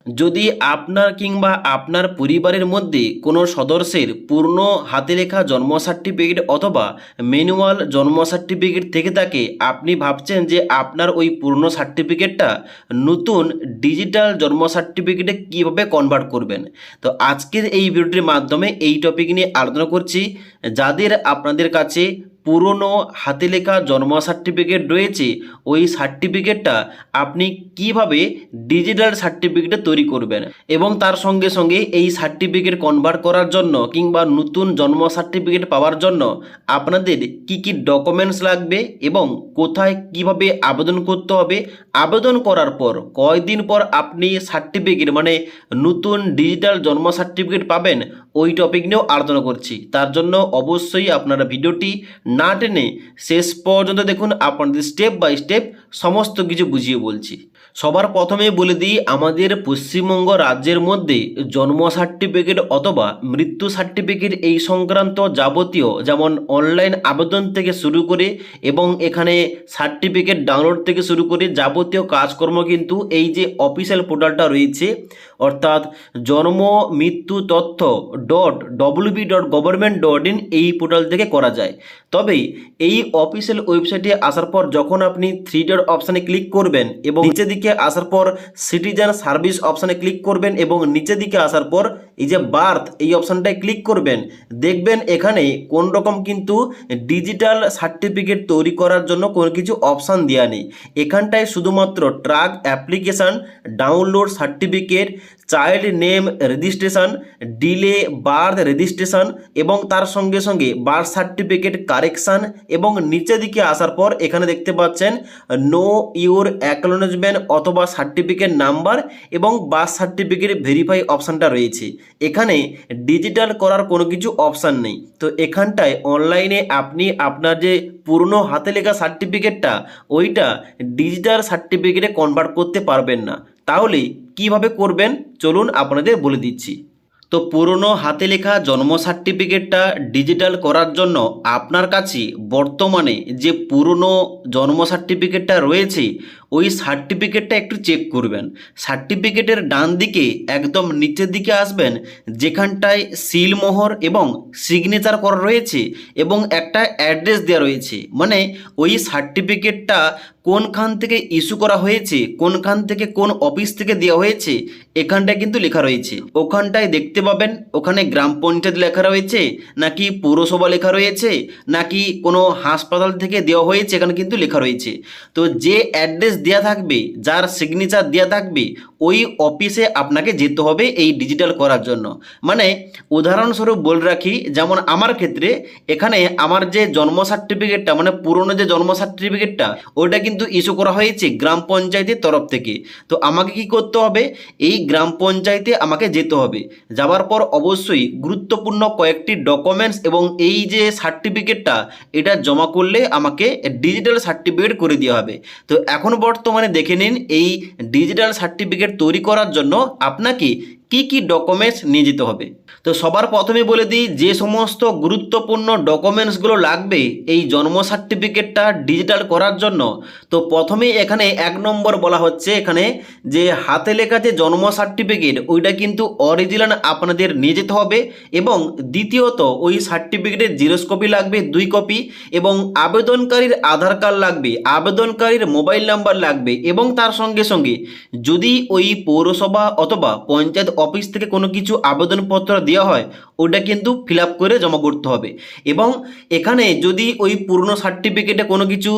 যদি আপনার কিংবা আপনার পরিবারের মধ্যে কোনো সদস্যের পূর্ণ হাতে লেখা জন্ম সার্টিফিকেট অথবা ম্যানুয়াল জন্ম সার্টিফিকেট থেকে থাকে, আপনি ভাবছেন যে আপনার ওই পুরনো সার্টিফিকেটটা নতুন ডিজিটাল জন্ম সার্টিফিকেটে কীভাবে কনভার্ট করবেন। তো আজকের এই ভিডিওটির মাধ্যমে এই টপিক নিয়ে আলোচনা করছি। যাদের আপনাদের কাছে পুরনো হাতে লেখা জন্ম সার্টিফিকেট রয়েছে, ওই সার্টিফিকেটটা আপনি কিভাবে ডিজিটাল সার্টিফিকেটে তৈরি করবেন এবং তার সঙ্গে সঙ্গে এই সার্টিফিকেট কনভার্ট করার জন্য কিংবা নতুন জন্ম সার্টিফিকেট পাওয়ার জন্য আপনাদের কি কি ডকুমেন্টস লাগবে এবং কোথায় কিভাবে আবেদন করতে হবে, আবেদন করার পর কয়দিন পর আপনি সার্টিফিকেট মানে নতুন ডিজিটাল জন্ম সার্টিফিকেট পাবেন, ওই টপিক নিয়েও আলোচনা করছি। তার জন্য অবশ্যই আপনারা ভিডিওটি না টেনে শেষ পর্যন্ত দেখুন, আপনাদের স্টেপ বাই স্টেপ সমস্ত কিছু বুঝিয়ে বলছি। সবার প্রথমে বলে দিই, আমাদের পশ্চিমবঙ্গ রাজ্যের মধ্যে জন্ম সার্টিফিকেট অথবা মৃত্যু সার্টিফিকেট এই সংক্রান্ত যাবতীয়, যেমন অনলাইন আবেদন থেকে শুরু করে এবং এখানে সার্টিফিকেট ডাউনলোড থেকে শুরু করে যাবতীয় কাজকর্ম কিন্তু এই যে অফিসিয়াল পোর্টালটা রয়েছে, অর্থাৎ জন্ম মৃত্যু তথ্য .wb.government.in এই পোর্টাল থেকে করা যায়। তবে এই অফিসিয়াল ওয়েবসাইটে আসার পর যখন আপনি 3 ডট অপশানে ক্লিক করবেন এবং নিচের দিকে আসার পর সিটিজেন সার্ভিস অপশানে ক্লিক করবেন এবং নিচের দিকে আসার পর এই যে বার্থ এই অপশানটায় ক্লিক করবেন, দেখবেন এখানে কোন রকম কিন্তু ডিজিটাল সার্টিফিকেট তৈরি করার জন্য কোনো কিছু অপশান দেওয়া নেই। এখানটায় শুধুমাত্র track application, download certificate, child name registration, delay birth registration এবং তার সঙ্গে সঙ্গে বার্থ সার্টিফিকেট কারেকশান এবং নিচের দিকে আসার পর এখানে দেখতে পাচ্ছেন নো ইউর অ্যাকনোলেজমেন্ট অথবা সার্টিফিকেট নাম্বার এবং বার্থ সার্টিফিকেট ভেরিফাই অপশানটা রয়েছে। এখানে ডিজিটাল করার কোনো কিছু অপশান নেই। তো এখানটায় অনলাইনে আপনি আপনার যে পুরনো হাতে লেখা সার্টিফিকেটটা ওইটা ডিজিটাল সার্টিফিকেটে কনভার্ট করতে পারবেন না। তাহলে কিভাবে করবেন চলুন আপনাদের বলে দিচ্ছি। তো পুরনো হাতে লেখা জন্ম সার্টিফিকেটটা ডিজিটাল করার জন্য আপনার কাছে বর্তমানে যে পুরনো জন্ম সার্টিফিকেটটা রয়েছে ওই সার্টিফিকেটটা একটু চেক করবেন। সার্টিফিকেটের ডান দিকে একদম নিচের দিকে আসবেন, যেখানটায় সিলমোহর এবং সিগনেচার করা রয়েছে এবং একটা অ্যাড্রেস দেওয়া রয়েছে, মানে ওই সার্টিফিকেটটা কোনখান থেকে ইস্যু করা হয়েছে, কোনখান থেকে কোন অফিস থেকে দেওয়া হয়েছে এখানটায় কিন্তু লেখা রয়েছে। ওখানটায় দেখতে পাবেন ওখানে গ্রাম পঞ্চায়েত লেখা রয়েছে নাকি পৌরসভা লেখা রয়েছে নাকি কোনো হাসপাতাল থেকে দেওয়া হয়েছে, এখানে কিন্তু লেখা রয়েছে। তো যে অ্যাড্রেস দেওয়া থাকবে, যার সিগনেচার দেওয়া থাকবে, ওই অফিসে আপনাকে যেতে হবে এই ডিজিটাল করার জন্য। মানে উদাহরণস্বরূপ বলে রাখি, যেমন আমার ক্ষেত্রে এখানে আমার যে জন্ম সার্টিফিকেটটা মানে পুরনো যে জন্ম সার্টিফিকেটটা ওইটা কিন্তু ইস্যু করা হয়েছে গ্রাম পঞ্চায়েতের তরফ থেকে। তো আমাকে কি করতে হবে, এই গ্রাম পঞ্চায়েতে আমাকে যেতে হবে। যাওয়ার পর অবশ্যই গুরুত্বপূর্ণ কয়েকটি ডকুমেন্টস এবং এই যে সার্টিফিকেটটা এটা জমা করলে আমাকে ডিজিটাল সার্টিফিকেট করে দেওয়া হবে। তো এখন বর্তমানে দেখে নিন এই ডিজিটাল সার্টিফিকেট তৈরি করার জন্য আপনাকে কি কি ডকুমেন্টস নিয়ে যেতে হবে। তো সবার প্রথমে বলে দিই যে সমস্ত গুরুত্বপূর্ণ ডকুমেন্টসগুলো লাগবে এই জন্ম সার্টিফিকেটটা ডিজিটাল করার জন্য। তো প্রথমেই এখানে 1 নম্বর বলা হচ্ছে, এখানে যে হাতে লেখা যে জন্ম সার্টিফিকেট ওইটা কিন্তু অরিজিনাল আপনাদের নিয়ে যেতে হবে এবং দ্বিতীয়ত ওই সার্টিফিকেটের জেরক্স কপি লাগবে 2 কপি এবং আবেদনকারীর আধার কার্ড লাগবে, আবেদনকারীর মোবাইল নাম্বার লাগবে এবং তার সঙ্গে সঙ্গে যদি ওই পৌরসভা অথবা পঞ্চায়েত অফিস থেকে কোনো কিছু আবেদনপত্র দেওয়া হয় ওটা কিন্তু ফিল আপ করে জমা করতে হবে। এবং এখানে যদি ওই পুরনো সার্টিফিকেটে কোনো কিছু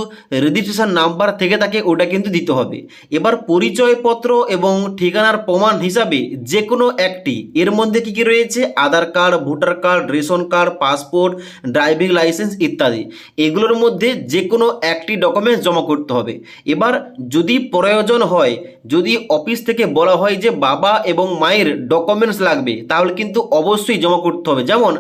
রেজিস্ট্রেশন নাম্বার থেকে থাকে ওটা কিন্তু দিতে হবে। এবার পরিচয়পত্র এবং ঠিকানার প্রমাণ হিসাবে যে কোনো একটি, এর মধ্যে কি কি রয়েছে, Aadhaar card, voter card, ration card, passport, driving licence ইত্যাদি, এগুলোর মধ্যে যে কোনো একটি ডকুমেন্টস জমা করতে হবে। এবার যদি প্রয়োজন হয়, যদি অফিস থেকে বলা হয় যে বাবা এবং মায়ের অনেকের ডকুমেন্টস লাগবে, তাহলে কিন্তু অবশ্যই জমা করতে হবে। যেমন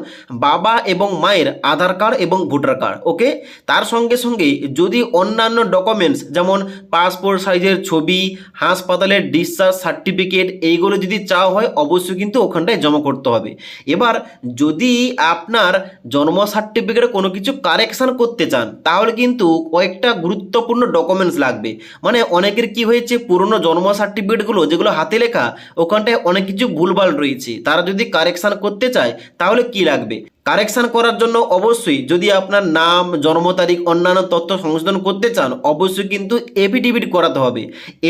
বাবা এবং মায়ের আধার কার্ড এবং ভোটার কার্ড, ওকে। তার সঙ্গে সঙ্গে যদি অন্যান্য ডকুমেন্টস যেমন পাসপোর্ট সাইজের ছবি, হাসপাতালের ডিসচার্জ সার্টিফিকেট, এইগুলো যদি চাওয়া হয় অবশ্যই কিন্তু ওখানটায় জমা করতে হবে। এবার যদি আপনার জন্ম সার্টিফিকেটে কোনো কিছু কারেকশান করতে চান তাহলে কিন্তু কয়েকটা গুরুত্বপূর্ণ ডকুমেন্টস লাগবে। মানে অনেকের কি হয়েছে, পুরনো জন্ম সার্টিফিকেটগুলো যেগুলো হাতে লেখা ওখানটায় অনেক কিছু ভুলভাল রয়েছে, তারা যদি কারেকশান করতে চায় তাহলে কি লাগবে। কারেকশান করার জন্য অবশ্যই যদি আপনার নাম, জন্ম তারিখ, অন্যান্য তথ্য সংশোধন করতে চান অবশ্যই কিন্তু এফিডেভিট করাতে হবে।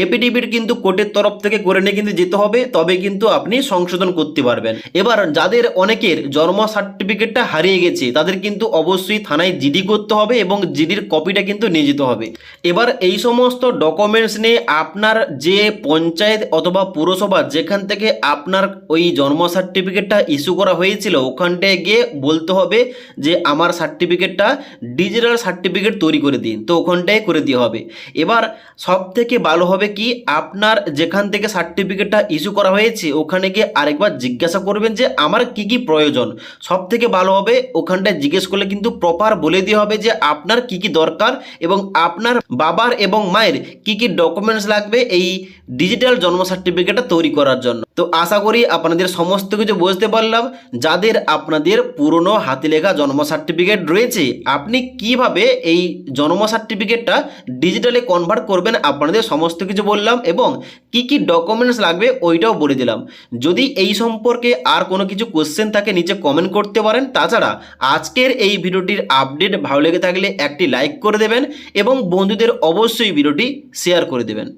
এফিডেভিট কিন্তু কোর্টের তরফ থেকে করে নিয়ে কিন্তু যেতে হবে, তবে কিন্তু আপনি সংশোধন করতে পারবেন। এবার যাদের অনেকের জন্ম সার্টিফিকেটটা হারিয়ে গেছে তাদের কিন্তু অবশ্যই থানায় জিডি করতে হবে এবং জিডির কপিটা কিন্তু নিয়ে যেতে হবে। এবার এই সমস্ত ডকুমেন্টস নিয়ে আপনার যে পঞ্চায়েত অথবা পুরসভা যেখান থেকে আপনার ওই জন্ম সার্টিফিকেটটা ইস্যু করা হয়েছিল ওখানটায় গিয়ে বলতে হবে যে আমার সার্টিফিকেটটা ডিজিটাল সার্টিফিকেট তৈরি করে দিন, তো ওখানটায় করে দেওয়া হবে। এবার সব থেকে ভালো হবে কি, আপনার যেখান থেকে সার্টিফিকেটটা ইস্যু করা হয়েছে ওখানে গিয়ে আরেকবার জিজ্ঞাসা করবেন যে আমার কি কি প্রয়োজন। সব থেকে ভালো হবে ওখানটায় জিজ্ঞেস করলে কিন্তু প্রপার বলে দেওয়া হবে যে আপনার কি কি দরকার এবং আপনার বাবার এবং মায়ের কি কি ডকুমেন্টস লাগবে এই ডিজিটাল জন্ম সার্টিফিকেটটা তৈরি করার জন্য। তো আশা করি আপনাদের সমস্ত কিছু বুঝতে পারলাম। যাদের আপনাদের পুরনো হাতে লেখা জন্ম সার্টিফিকেট রয়েছে আপনি কিভাবে এই জন্ম সার্টিফিকেটটা ডিজিটালে কনভার্ট করবেন আপনাদের সমস্ত কিছু বললাম এবং কি কি ডকুমেন্টস লাগবে ওইটাও বলে দিলাম। যদি এই সম্পর্কে আর কোনো কিছু কোশ্চেন থাকে নিচে কমেন্ট করতে পারেন। তাছাড়া আজকের এই ভিডিওটির আপডেট ভালো লেগে থাকলে একটি লাইক করে দেবেন এবং বন্ধুদের অবশ্যই ভিডিওটি শেয়ার করে দেবেন।